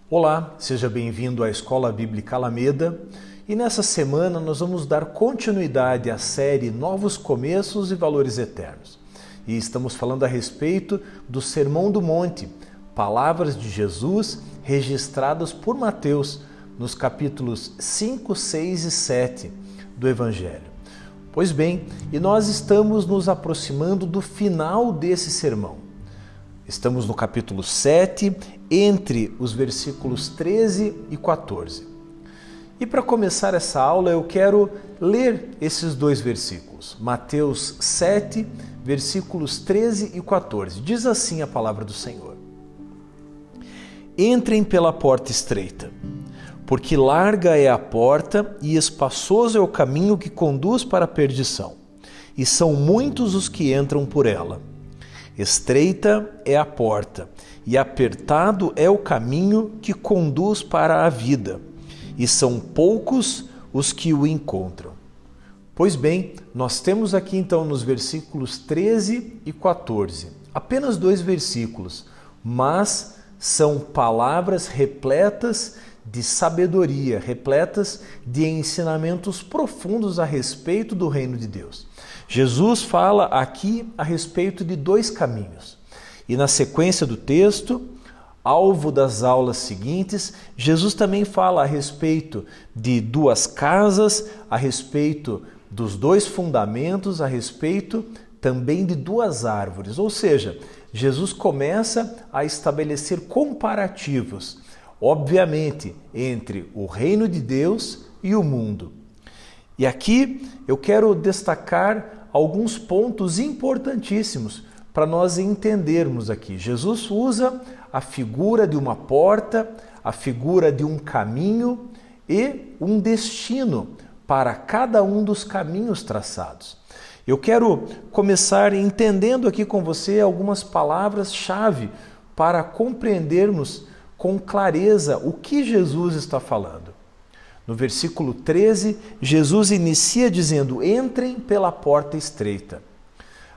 Olá, seja bem-vindo à Escola Bíblica Alameda e nessa semana nós vamos dar continuidade à série Novos Começos e Valores Eternos. E estamos falando a respeito do Sermão do Monte, palavras de Jesus registradas por Mateus nos capítulos 5, 6 e 7 do Evangelho. Pois bem, e nós estamos nos aproximando do final desse sermão. Estamos no capítulo 7, entre os versículos 13 e 14. E para começar essa aula, eu quero ler esses dois versículos. Mateus 7, versículos 13 e 14. Diz assim a palavra do Senhor: Entrem pela porta estreita, porque larga é a porta e espaçoso é o caminho que conduz para a perdição, e são muitos os que entram por ela. Estreita é a porta, e apertado é o caminho que conduz para a vida, e são poucos os que o encontram. Pois bem, nós temos aqui então nos versículos 13 e 14, apenas dois versículos, mas são palavras repletas de sabedoria, repletas de ensinamentos profundos a respeito do reino de Deus. Jesus fala aqui a respeito de dois caminhos. E na sequência do texto, alvo das aulas seguintes, Jesus também fala a respeito de duas casas, a respeito dos dois fundamentos, a respeito também de duas árvores. Ou seja, Jesus começa a estabelecer comparativos, obviamente, entre o reino de Deus e o mundo. E aqui eu quero destacar alguns pontos importantíssimos para nós entendermos aqui. Jesus usa a figura de uma porta, a figura de um caminho e um destino para cada um dos caminhos traçados. Eu quero começar entendendo aqui com você algumas palavras-chave para compreendermos com clareza o que Jesus está falando. No versículo 13, Jesus inicia dizendo: entrem pela porta estreita.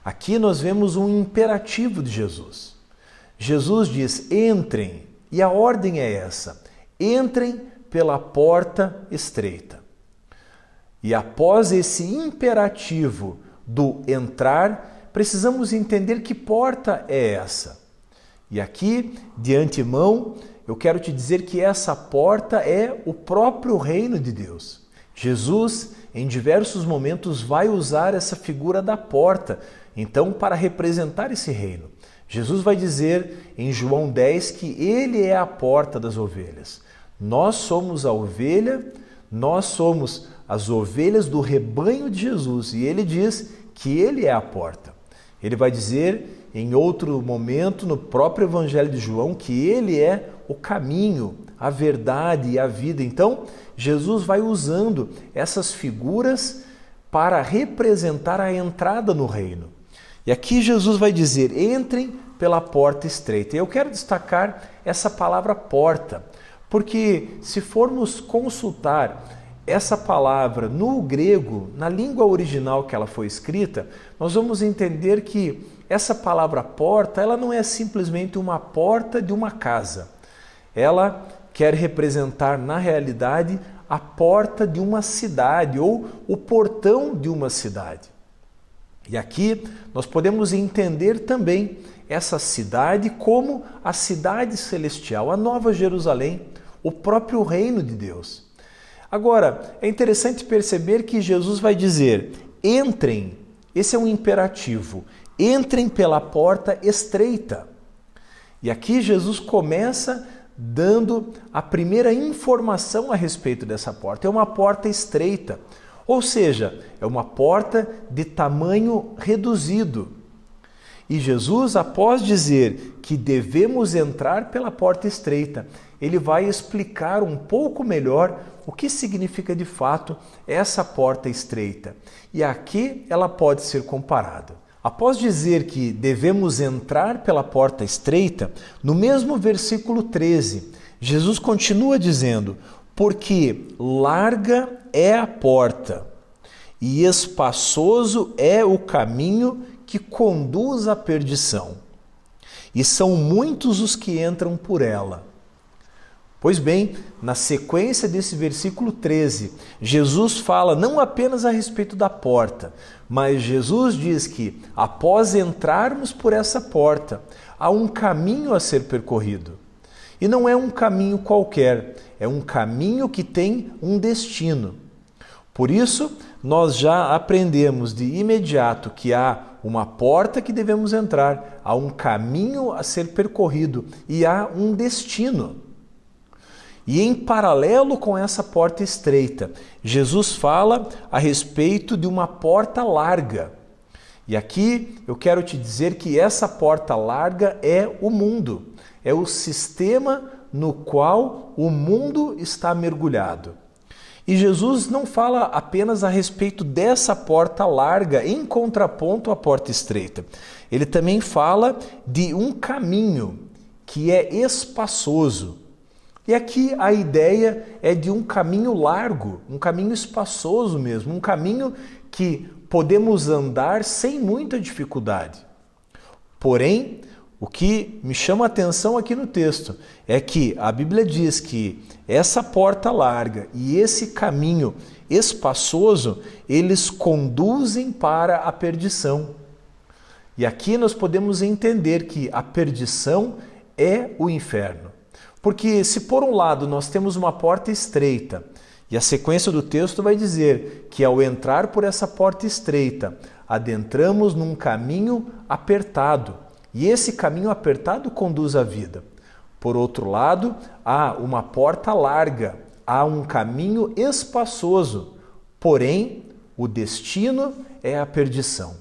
Aqui nós vemos um imperativo de Jesus. Jesus diz: entrem, e a ordem é essa: entrem pela porta estreita. E após esse imperativo do entrar, precisamos entender que porta é essa. E aqui, de antemão, eu quero te dizer que essa porta é o próprio reino de Deus. Jesus, em diversos momentos, vai usar essa figura da porta, então, para representar esse reino. Jesus vai dizer em João 10 que ele é a porta das ovelhas. Nós somos a ovelha, nós somos as ovelhas do rebanho de Jesus, e ele diz que ele é a porta. Ele vai dizer em outro momento, no próprio Evangelho de João, que ele é o caminho, a verdade e a vida. Então, Jesus vai usando essas figuras para representar a entrada no reino. E aqui Jesus vai dizer: entrem pela porta estreita. E eu quero destacar essa palavra porta, porque se formos consultar essa palavra no grego, na língua original que ela foi escrita, nós vamos entender que essa palavra porta, ela não é simplesmente uma porta de uma casa. Ela quer representar, na realidade, a porta de uma cidade ou o portão de uma cidade. E aqui nós podemos entender também essa cidade como a cidade celestial, a Nova Jerusalém, o próprio reino de Deus. Agora, é interessante perceber que Jesus vai dizer: entrem, esse é um imperativo, entrem pela porta estreita. E aqui Jesus começa dando a primeira informação a respeito dessa porta. É uma porta estreita, ou seja, é uma porta de tamanho reduzido. E Jesus, após dizer que devemos entrar pela porta estreita, ele vai explicar um pouco melhor o que significa de fato essa porta estreita e a que ela pode ser comparada. Após dizer que devemos entrar pela porta estreita, no mesmo versículo 13, Jesus continua dizendo: porque larga é a porta e espaçoso é o caminho que conduz à perdição, e são muitos os que entram por ela. Pois bem, na sequência desse versículo 13, Jesus fala não apenas a respeito da porta, mas Jesus diz que após entrarmos por essa porta, há um caminho a ser percorrido. E não é um caminho qualquer, é um caminho que tem um destino. Por isso, nós já aprendemos de imediato que há uma porta que devemos entrar, há um caminho a ser percorrido e há um destino. E em paralelo com essa porta estreita, Jesus fala a respeito de uma porta larga. E aqui eu quero te dizer que essa porta larga é o mundo, é o sistema no qual o mundo está mergulhado. E Jesus não fala apenas a respeito dessa porta larga em contraponto à porta estreita. Ele também fala de um caminho que é espaçoso. E aqui a ideia é de um caminho largo, um caminho espaçoso mesmo, um caminho que podemos andar sem muita dificuldade. Porém, o que me chama a atenção aqui no texto é que a Bíblia diz que essa porta larga e esse caminho espaçoso, eles conduzem para a perdição. E aqui nós podemos entender que a perdição é o inferno. Porque se por um lado nós temos uma porta estreita, e a sequência do texto vai dizer que ao entrar por essa porta estreita, adentramos num caminho apertado, e esse caminho apertado conduz à vida. Por outro lado, há uma porta larga, há um caminho espaçoso, porém o destino é a perdição.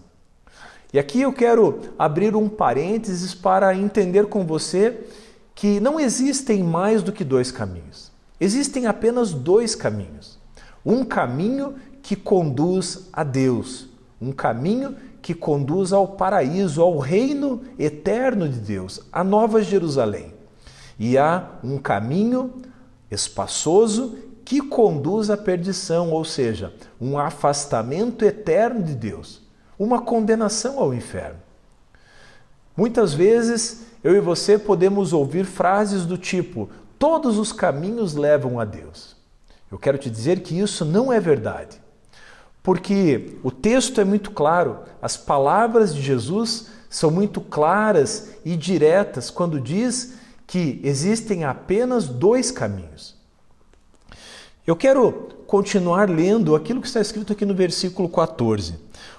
E aqui eu quero abrir um parênteses para entender com você que não existem mais do que dois caminhos. Existem apenas dois caminhos. Um caminho que conduz a Deus, um caminho que conduz ao paraíso, ao reino eterno de Deus, a Nova Jerusalém. E há um caminho espaçoso que conduz à perdição, ou seja, um afastamento eterno de Deus, uma condenação ao inferno. Muitas vezes eu e você podemos ouvir frases do tipo: todos os caminhos levam a Deus. Eu quero te dizer que isso não é verdade. Porque o texto é muito claro, as palavras de Jesus são muito claras e diretas quando diz que existem apenas dois caminhos. Eu quero continuar lendo aquilo que está escrito aqui no versículo 14,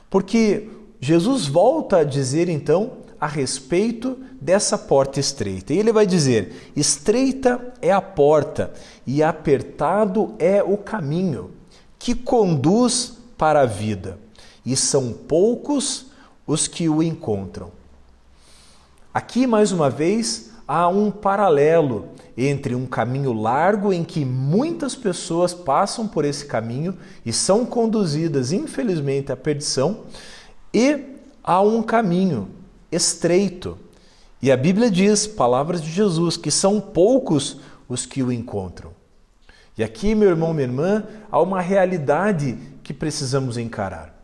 porque Jesus volta a dizer então a respeito dessa porta estreita. E ele vai dizer: estreita é a porta e apertado é o caminho que conduz para a vida, e são poucos os que o encontram. Aqui, mais uma vez, há um paralelo entre um caminho largo em que muitas pessoas passam por esse caminho e são conduzidas, infelizmente, à perdição, e há um caminho estreito. E a Bíblia diz, palavras de Jesus, que são poucos os que o encontram. E aqui, meu irmão, minha irmã, há uma realidade que precisamos encarar.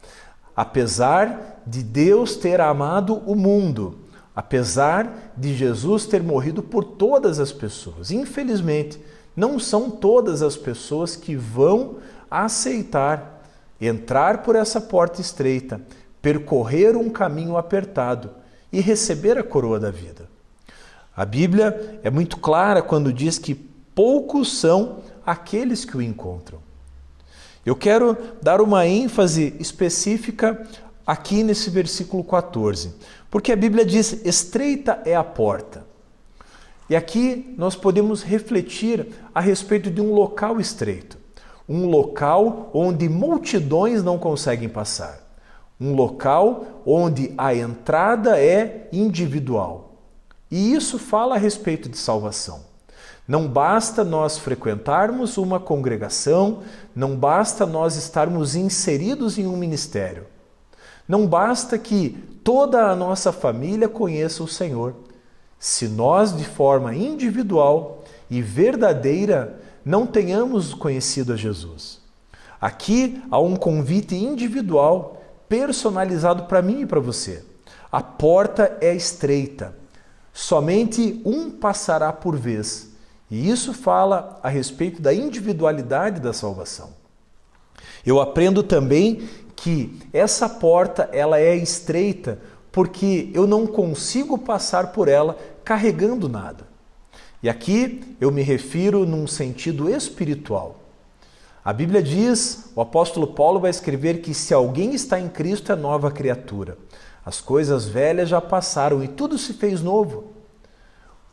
Apesar de Deus ter amado o mundo, apesar de Jesus ter morrido por todas as pessoas, infelizmente, não são todas as pessoas que vão aceitar entrar por essa porta estreita, percorrer um caminho apertado e receber a coroa da vida. A Bíblia é muito clara quando diz que poucos são aqueles que o encontram. Eu quero dar uma ênfase específica aqui nesse versículo 14, porque a Bíblia diz: estreita é a porta. E aqui nós podemos refletir a respeito de um local estreito, um local onde multidões não conseguem passar, um local onde a entrada é individual. E isso fala a respeito de salvação. Não basta nós frequentarmos uma congregação, não basta nós estarmos inseridos em um ministério. Não basta que toda a nossa família conheça o Senhor. Se nós, de forma individual e verdadeira, não tenhamos conhecido a Jesus. Aqui há um convite individual, personalizado para mim e para você. A porta é estreita. Somente um passará por vez. E isso fala a respeito da individualidade da salvação. Eu aprendo também que essa porta ela é estreita porque eu não consigo passar por ela carregando nada. E aqui eu me refiro num sentido espiritual. A Bíblia diz, o apóstolo Paulo vai escrever que se alguém está em Cristo é nova criatura. As coisas velhas já passaram e tudo se fez novo.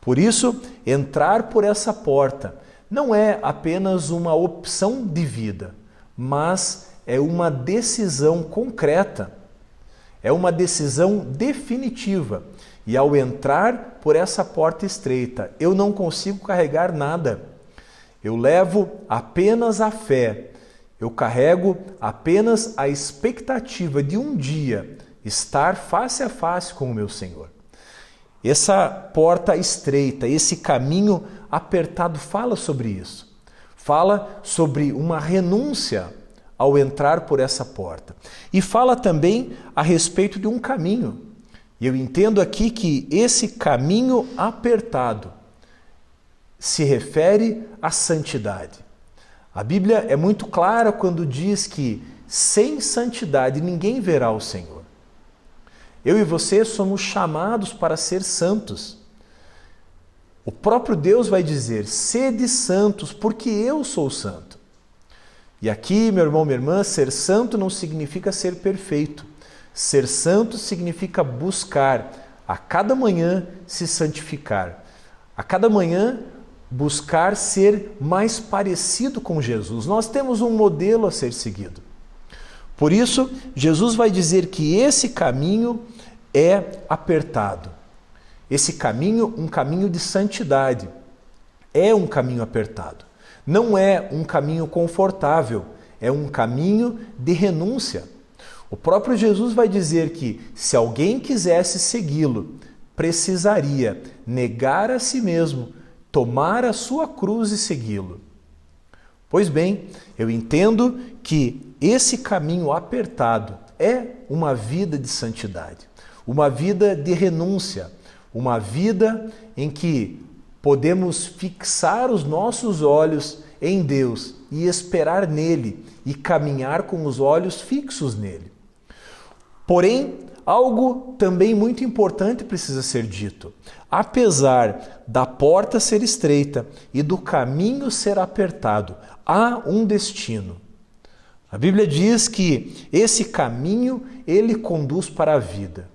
Por isso, entrar por essa porta não é apenas uma opção de vida, mas é uma decisão concreta, é uma decisão definitiva. E ao entrar por essa porta estreita, eu não consigo carregar nada. Eu levo apenas a fé, eu carrego apenas a expectativa de um dia estar face a face com o meu Senhor. Essa porta estreita, esse caminho apertado fala sobre isso. Fala sobre uma renúncia ao entrar por essa porta. E fala também a respeito de um caminho. E eu entendo aqui que esse caminho apertado se refere à santidade. A Bíblia é muito clara quando diz que sem santidade ninguém verá o Senhor. Eu e você somos chamados para ser santos. O próprio Deus vai dizer, sede santos, porque eu sou santo. E aqui, meu irmão, minha irmã, ser santo não significa ser perfeito. Ser santo significa buscar a cada manhã se santificar. A cada manhã buscar ser mais parecido com Jesus. Nós temos um modelo a ser seguido. Por isso, Jesus vai dizer que esse caminho é apertado. Esse caminho, um caminho de santidade, é um caminho apertado. Não é um caminho confortável, é um caminho de renúncia. O próprio Jesus vai dizer que se alguém quisesse segui-lo, precisaria negar a si mesmo, tomar a sua cruz e segui-lo. Pois bem, eu entendo que esse caminho apertado é uma vida de santidade, uma vida de renúncia, uma vida em que podemos fixar os nossos olhos em Deus e esperar nele e caminhar com os olhos fixos nele. Porém, algo também muito importante precisa ser dito. Apesar da porta ser estreita e do caminho ser apertado, há um destino. A Bíblia diz que esse caminho, ele conduz para a vida.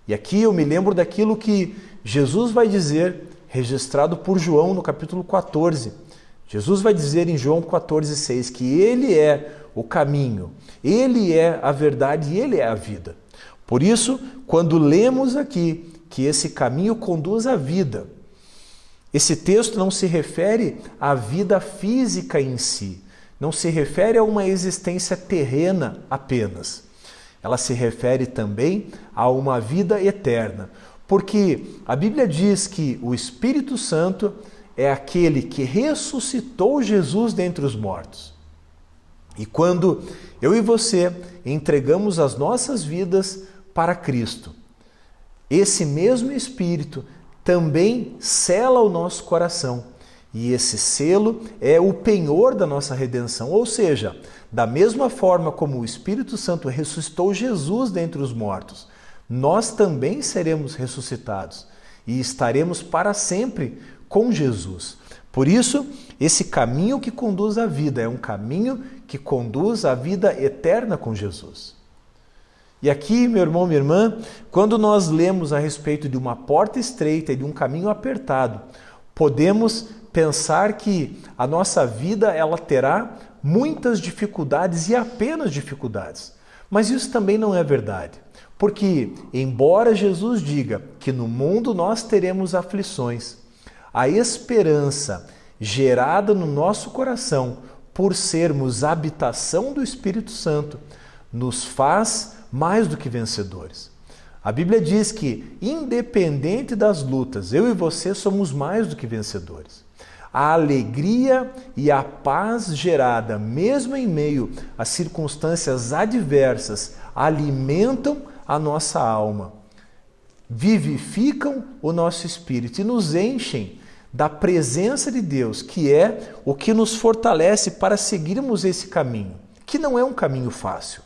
E aqui eu me lembro daquilo que Jesus vai dizer, registrado por João no capítulo 14. Jesus vai dizer em João 14,6 que ele é o caminho, ele é a verdade e ele é a vida. Por isso, quando lemos aqui que esse caminho conduz à vida, esse texto não se refere à vida física em si, não se refere a uma existência terrena apenas. Ela se refere também a uma vida eterna, porque a Bíblia diz que o Espírito Santo é aquele que ressuscitou Jesus dentre os mortos. E quando eu e você entregamos as nossas vidas para Cristo, esse mesmo Espírito também sela o nosso coração. E esse selo é o penhor da nossa redenção. Ou seja, da mesma forma como o Espírito Santo ressuscitou Jesus dentre os mortos, nós também seremos ressuscitados e estaremos para sempre com Jesus. Por isso, esse caminho que conduz à vida é um caminho que conduz à vida eterna com Jesus. E aqui, meu irmão, minha irmã, quando nós lemos a respeito de uma porta estreita e de um caminho apertado, podemos pensar que a nossa vida ela terá muitas dificuldades e apenas dificuldades. Mas isso também não é verdade, porque embora Jesus diga que no mundo nós teremos aflições, a esperança gerada no nosso coração por sermos habitação do Espírito Santo nos faz mais do que vencedores. A Bíblia diz que, independente das lutas, eu e você somos mais do que vencedores. A alegria e a paz gerada, mesmo em meio a circunstâncias adversas, alimentam a nossa alma, vivificam o nosso espírito e nos enchem da presença de Deus, que é o que nos fortalece para seguirmos esse caminho, que não é um caminho fácil.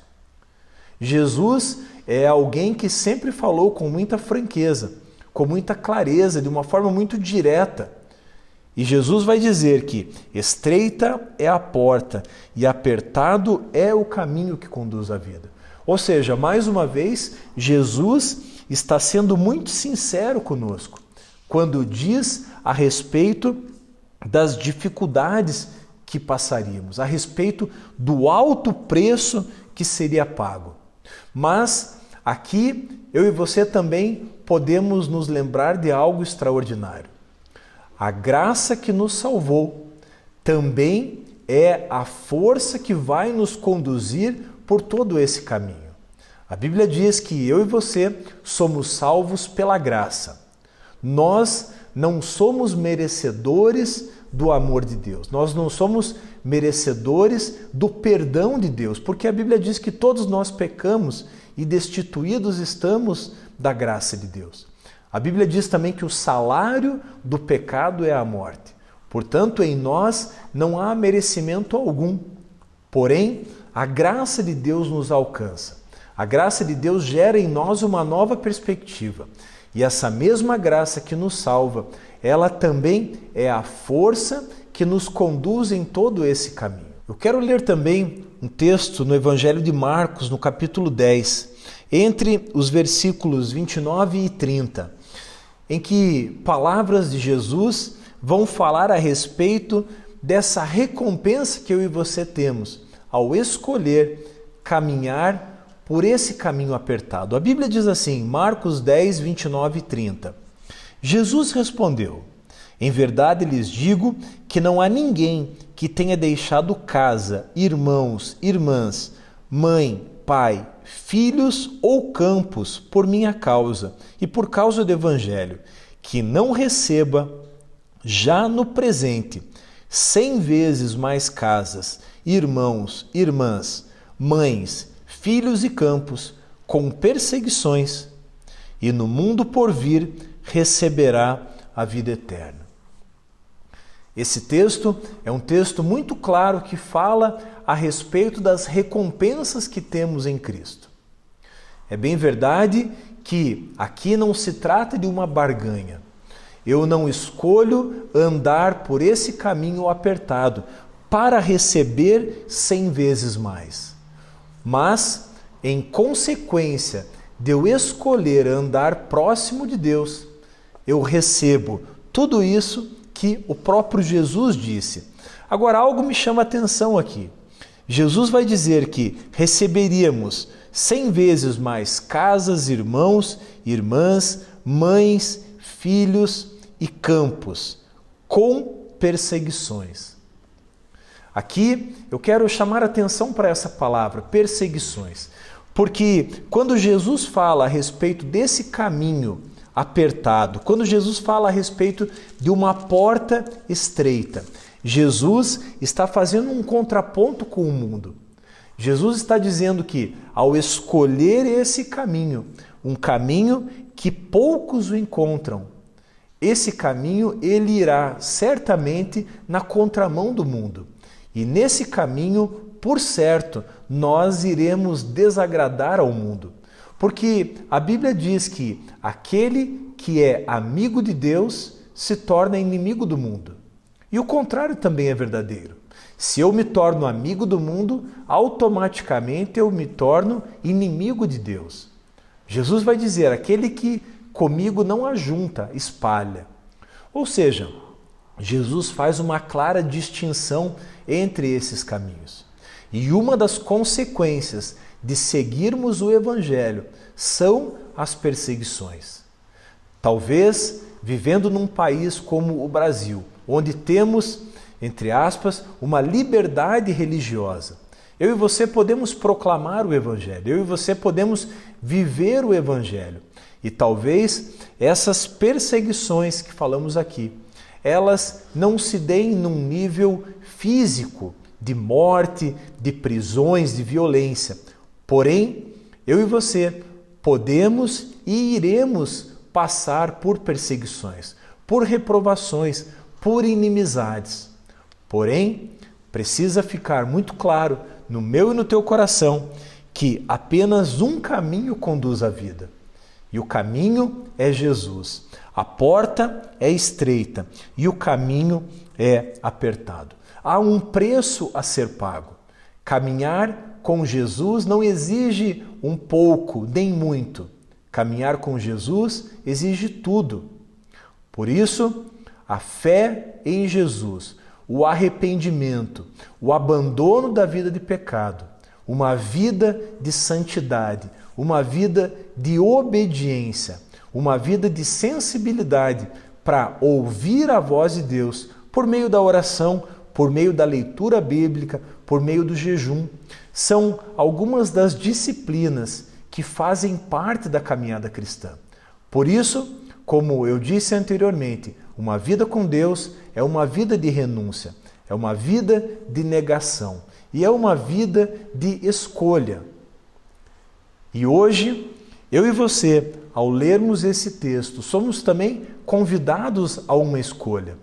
Jesus é alguém que sempre falou com muita franqueza, com muita clareza, de uma forma muito direta. E Jesus vai dizer que estreita é a porta e apertado é o caminho que conduz à vida. Ou seja, mais uma vez, Jesus está sendo muito sincero conosco quando diz a respeito das dificuldades que passaríamos, a respeito do alto preço que seria pago. Mas aqui eu e você também podemos nos lembrar de algo extraordinário. A graça que nos salvou também é a força que vai nos conduzir por todo esse caminho. A Bíblia diz que eu e você somos salvos pela graça. Nós não somos merecedores do amor de Deus. Nós não somos merecedores do perdão de Deus, porque a Bíblia diz que todos nós pecamos e destituídos estamos da graça de Deus. A Bíblia diz também que o salário do pecado é a morte. Portanto, em nós não há merecimento algum. Porém, a graça de Deus nos alcança. A graça de Deus gera em nós uma nova perspectiva. E essa mesma graça que nos salva, ela também é a força que nos conduz em todo esse caminho. Eu quero ler também um texto no Evangelho de Marcos, no capítulo 10, entre os versículos 29 e 30, em que palavras de Jesus vão falar a respeito dessa recompensa que eu e você temos ao escolher caminhar por esse caminho apertado. A Bíblia diz assim, Marcos 10, 29 e 30. Jesus respondeu: em verdade lhes digo que não há ninguém que tenha deixado casa, irmãos, irmãs, mãe, pai, filhos ou campos por minha causa e por causa do Evangelho, que não receba já no presente 100 vezes mais casas, irmãos, irmãs, mães, filhos e campos, com perseguições, e no mundo por vir receberá a vida eterna. Esse texto é um texto muito claro que fala a respeito das recompensas que temos em Cristo. É bem verdade que aqui não se trata de uma barganha. Eu não escolho andar por esse caminho apertado para receber 100 vezes mais. Mas, em consequência de eu escolher andar próximo de Deus, eu recebo tudo isso que o próprio Jesus disse. Agora, algo me chama a atenção aqui. Jesus vai dizer que receberíamos 100 vezes mais casas, irmãos, irmãs, mães, filhos e campos, com perseguições. Aqui eu quero chamar a atenção para essa palavra, perseguições, porque quando Jesus fala a respeito desse caminho apertado, quando Jesus fala a respeito de uma porta estreita, Jesus está fazendo um contraponto com o mundo. Jesus está dizendo que ao escolher esse caminho, um caminho que poucos o encontram, esse caminho ele irá certamente na contramão do mundo. E nesse caminho, por certo, nós iremos desagradar ao mundo. Porque a Bíblia diz que aquele que é amigo de Deus se torna inimigo do mundo. E o contrário também é verdadeiro. Se eu me torno amigo do mundo, automaticamente eu me torno inimigo de Deus. Jesus vai dizer, aquele que comigo não ajunta, espalha. Ou seja, Jesus faz uma clara distinção entre esses caminhos. E uma das consequências de seguirmos o Evangelho são as perseguições. Talvez, vivendo num país como o Brasil, onde temos, entre aspas, uma liberdade religiosa, eu e você podemos proclamar o Evangelho, eu e você podemos viver o Evangelho. E talvez essas perseguições que falamos aqui, elas não se deem num nível físico, de morte, de prisões, de violência. Porém, eu e você podemos e iremos passar por perseguições, por reprovações, por inimizades. Porém, precisa ficar muito claro no meu e no teu coração que apenas um caminho conduz à vida. E o caminho é Jesus. A porta é estreita e o caminho é apertado. Há um preço a ser pago. Caminhar com Jesus não exige um pouco, nem muito. Caminhar com Jesus exige tudo. Por isso, a fé em Jesus, o arrependimento, o abandono da vida de pecado, uma vida de santidade, uma vida de obediência, uma vida de sensibilidade para ouvir a voz de Deus por meio da oração, por meio da leitura bíblica, por meio do jejum. São algumas das disciplinas que fazem parte da caminhada cristã. Por isso, como eu disse anteriormente, uma vida com Deus é uma vida de renúncia, é uma vida de negação e é uma vida de escolha. E hoje, eu e você, ao lermos esse texto, somos também convidados a uma escolha.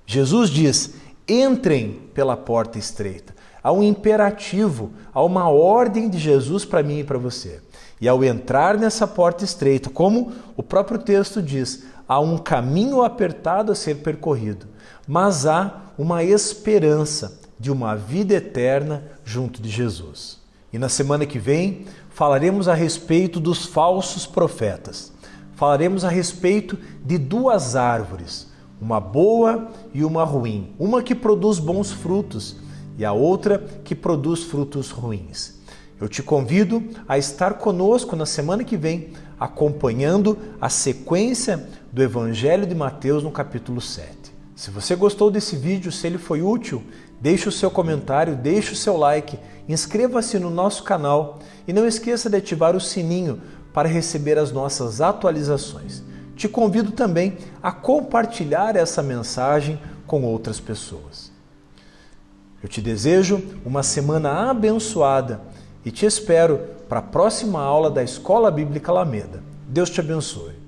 Jesus diz: entrem pela porta estreita. Há um imperativo, há uma ordem de Jesus para mim e para você. E ao entrar nessa porta estreita, como o próprio texto diz, há um caminho apertado a ser percorrido, mas há uma esperança de uma vida eterna junto de Jesus. E na semana que vem falaremos a respeito dos falsos profetas. Falaremos a respeito de duas árvores, uma boa e uma ruim. Uma que produz bons frutos e a outra que produz frutos ruins. Eu te convido a estar conosco na semana que vem, acompanhando a sequência do Evangelho de Mateus no capítulo 7. Se você gostou desse vídeo, se ele foi útil, deixe o seu comentário, deixe o seu like, inscreva-se no nosso canal e não esqueça de ativar o sininho para receber as nossas atualizações. Te convido também a compartilhar essa mensagem com outras pessoas. Eu te desejo uma semana abençoada e te espero para a próxima aula da Escola Bíblica Alameda. Deus te abençoe.